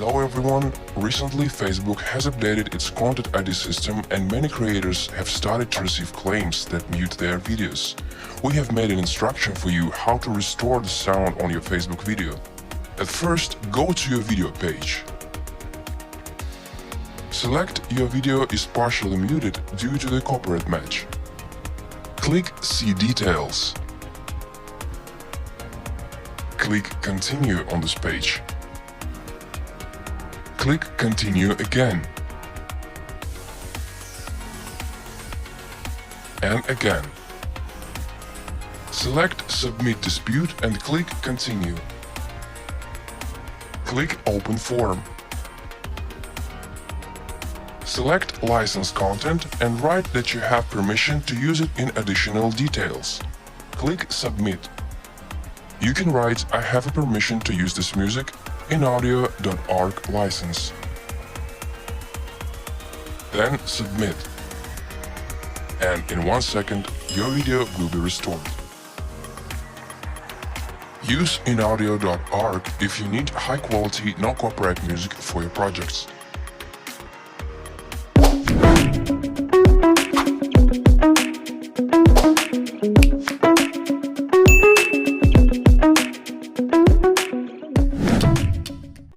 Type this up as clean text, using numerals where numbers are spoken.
Hello everyone, recently Facebook has updated its content ID system and many creators have started to receive claims that mute their videos. We have made an instruction for you how to restore the sound on your Facebook video. At first, go to your video page. Select your video is partially muted due to the copyright match. Click See Details. Click Continue on this page. Click Continue again. And again. Select Submit Dispute and click Continue. Click Open Form. Select License Content and write that you have permission to use it in additional details. Click Submit. You can write I have a permission to use this music in audio.org license. Then submit. And in 1 second, your video will be restored. Use in audio.org if you need high quality, no copyright music for your projects.